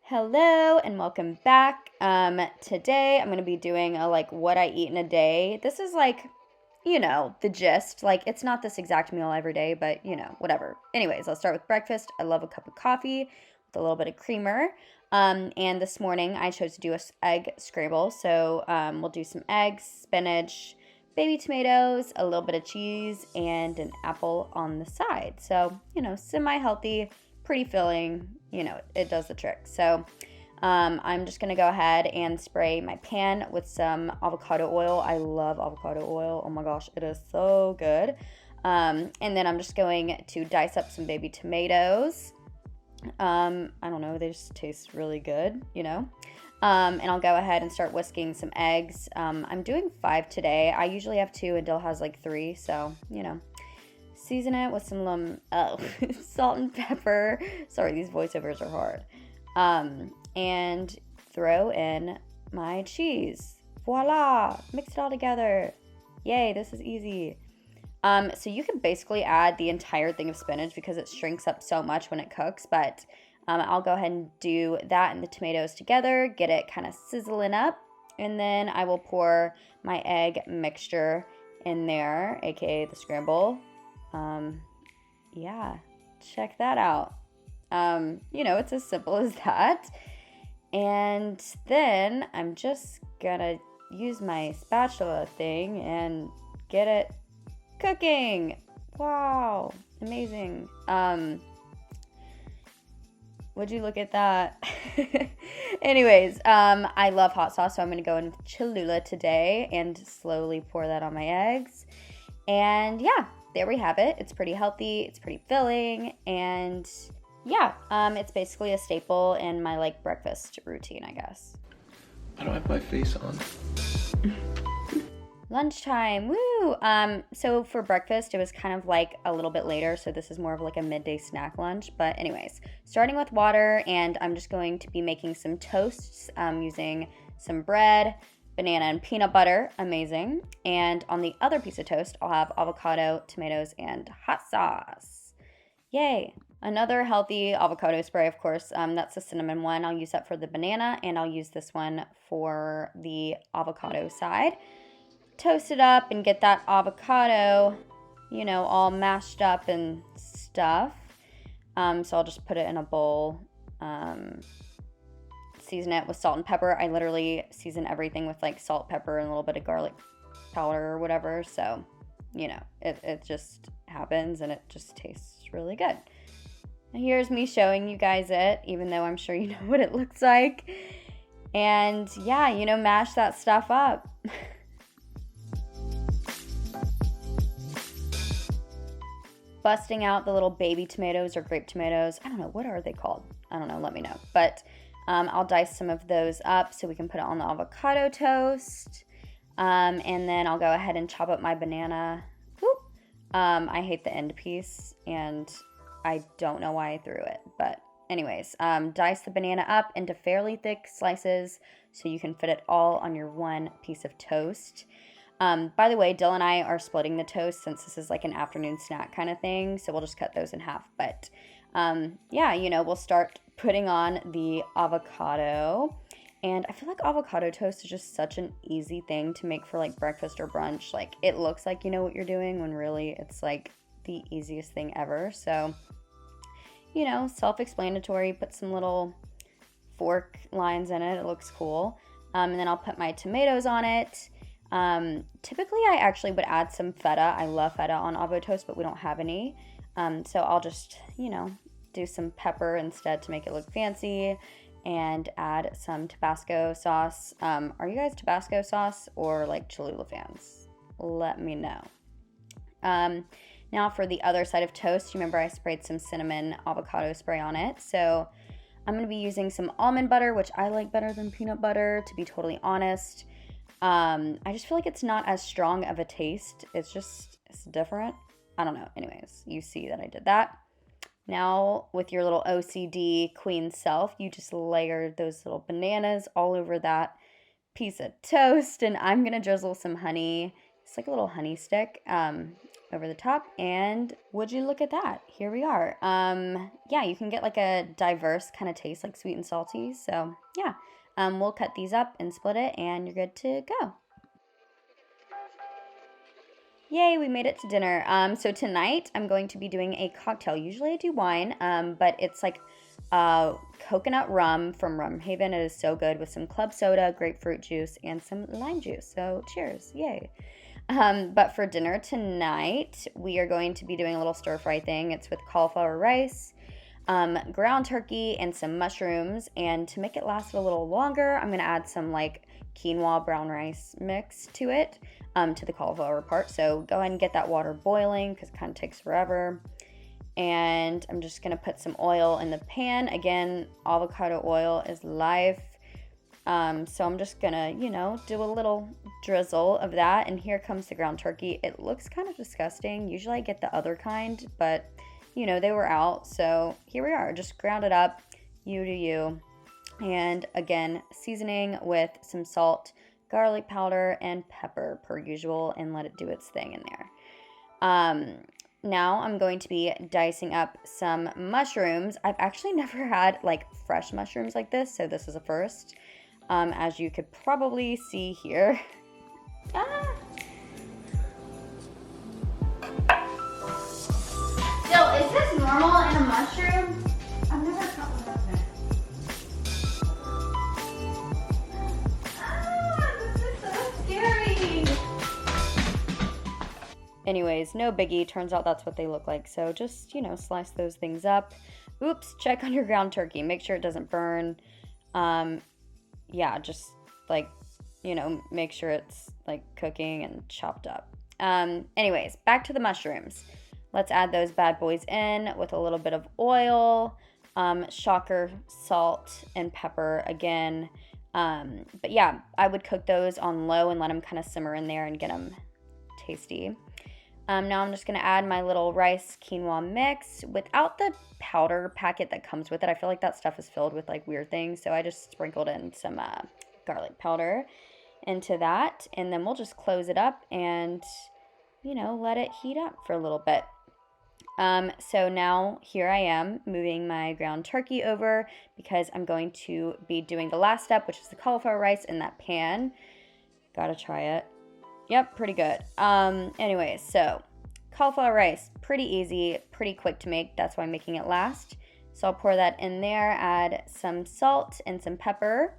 Hello and welcome back. Today I'm going to be doing a what I eat in a day. This is the gist. It's not this exact meal every day, but whatever. Anyways, I'll start with breakfast. I love a cup of coffee with a little bit of creamer. And this morning I chose to do a egg scramble. So we'll do some eggs, spinach, baby tomatoes, a little bit of cheese, and an apple on the side. So, semi-healthy, pretty filling, it does the trick. So I'm just going to go ahead and spray my pan with some avocado oil. I love avocado oil. Oh my gosh, it is so good. And then I'm just going to dice up some baby tomatoes. I don't know, they just taste really good, and I'll go ahead and start whisking some eggs. I'm doing 5 today. I usually have 2 and Dill has 3, so, season it with some salt and pepper. Sorry, these voiceovers are hard. And throw in my cheese. Voila! Mix it all together. Yay, this is easy. So you can basically add the entire thing of spinach because it shrinks up so much when it cooks, but I'll go ahead and do that and the tomatoes together, get it kind of sizzling up, and then I will pour my egg mixture in there, aka the scramble. Yeah, check that out. It's as simple as that. And then I'm just gonna use my spatula thing and get it cooking. Wow, amazing. Would you look at that? Anyways, I love hot sauce, so I'm gonna go in with Cholula today and slowly pour that on my eggs. And yeah, there we have it. It's pretty healthy, it's pretty filling, and yeah, it's basically a staple in my breakfast routine, I guess. I don't have my face on. Lunchtime, woo! So for breakfast, it was kind of a little bit later, so this is more of a midday snack lunch. But anyways, starting with water, and I'm just going to be making some toasts using some bread, banana and peanut butter, amazing. And on the other piece of toast, I'll have avocado, tomatoes, and hot sauce. Yay! Another healthy avocado spray, of course. That's the cinnamon one. I'll use that for the banana, and I'll use this one for the avocado side. Toast it up and get that avocado, all mashed up and stuff. So I'll just put it in a bowl. Season it with salt and pepper. I literally season everything with salt, pepper, and a little bit of garlic powder or whatever. So, it just happens and it just tastes really good. And here's me showing you guys it, even though I'm sure you know what it looks like. And yeah, mash that stuff up. Busting out the little baby tomatoes or grape tomatoes. I don't know, what are they called? I don't know, let me know. But I'll dice some of those up so we can put it on the avocado toast. And then I'll go ahead and chop up my banana. Whoop. I hate the end piece, and I don't know why I threw it. But anyways, dice the banana up into fairly thick slices so you can fit it all on your one piece of toast. By the way, Dill and I are splitting the toast since this is an afternoon snack kind of thing, so we'll just cut those in half. But yeah, we'll start putting on the avocado. And I feel like avocado toast is just such an easy thing to make for breakfast or brunch. It looks like you know what you're doing when really it's the easiest thing ever. So, self-explanatory. Put some little fork lines in it. It looks cool. And then I'll put my tomatoes on it. Typically I actually would add some feta. I love feta on avocado toast, but we don't have any. So I'll just, do some pepper instead to make it look fancy and add some Tabasco sauce. Are you guys Tabasco sauce or Cholula fans? Let me know. Now for the other side of toast, you remember I sprayed some cinnamon avocado spray on it. So I'm going to be using some almond butter, which I like better than peanut butter, to be totally honest. I just feel like it's not as strong of a taste. It's different. I don't know. Anyways, you see that I did that. Now, with your little OCD queen self, you just layer those little bananas all over that piece of toast. And I'm going to drizzle some honey It's like a little honey stick over the top, and would you look at that? Here we are. Yeah, you can get like a diverse kind of taste, like sweet and salty. So yeah, we'll cut these up and split it, and you're good to go. Yay, we made it to dinner. So tonight I'm going to be doing a cocktail. Usually I do wine, but it's like coconut rum from Rum Haven. It is so good with some club soda, grapefruit juice, and some lime juice. So cheers, yay. But for dinner tonight, we are going to be doing a little stir fry thing. It's with cauliflower rice, ground turkey, and some mushrooms. And to make it last a little longer, I'm going to add some like quinoa brown rice mix to it, to the cauliflower part. So go ahead and get that water boiling because it kind of takes forever. And I'm just going to put some oil in the pan. Again, avocado oil is life. So I'm just gonna, do a little drizzle of that. And here comes the ground turkey. It looks kind of disgusting. Usually I get the other kind, but they were out. So here we are, just ground it up, you do you. And again, seasoning with some salt, garlic powder, and pepper per usual, and let it do its thing in there. Now I'm going to be dicing up some mushrooms. I've actually never had like fresh mushrooms like this, so this is a first. As you could probably see here. Ah. Still, is this normal in a mushroom? I've never caught one of it. Ah, this is so scary. Anyways, no biggie. Turns out that's what they look like. So just, slice those things up. Oops, check on your ground turkey. Make sure it doesn't burn. Yeah, just like, make sure it's like cooking and chopped up. Anyways, back to the mushrooms. Let's add those bad boys in with a little bit of oil, shocker, salt, and pepper again. But yeah, I would cook those on low and let them kind of simmer in there and get them tasty. Now I'm just going to add my little rice quinoa mix without the powder packet that comes with it. I feel like that stuff is filled with like weird things, so I just sprinkled in some garlic powder into that, and then we'll just close it up and, let it heat up for a little bit. So now here I am moving my ground turkey over because I'm going to be doing the last step, which is the cauliflower rice in that pan. Gotta try it. Yep, pretty good. Anyways, so cauliflower rice, pretty easy, pretty quick to make. That's why I'm making it last. So I'll pour that in there, add some salt and some pepper.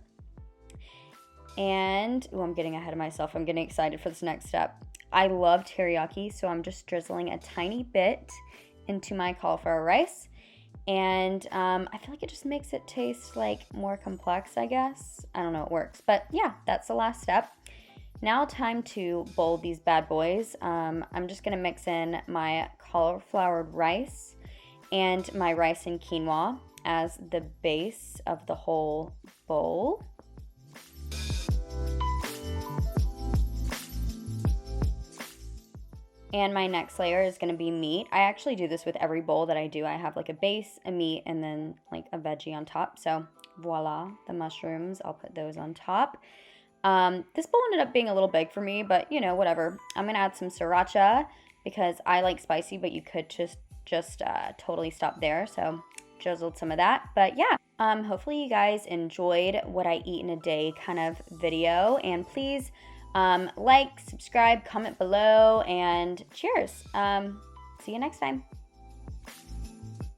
And, I'm getting ahead of myself. I'm getting excited for this next step. I love teriyaki, so I'm just drizzling a tiny bit into my cauliflower rice. And I feel like it just makes it taste like more complex, I guess. I don't know, it works. But yeah, that's the last step. Now time to bowl these bad boys. I'm just going to mix in my cauliflower rice and my rice and quinoa as the base of the whole bowl. And my next layer is going to be meat. I actually do this with every bowl that I do. I have like a base, a meat, and then like a veggie on top. So voila, the mushrooms, I'll put those on top. This bowl ended up being a little big for me, but whatever. I'm going to add some sriracha because I like spicy, but you could just totally stop there. So drizzled some of that, but yeah. Hopefully you guys enjoyed what I eat in a day kind of video, and please, like, subscribe, comment below, and cheers. See you next time.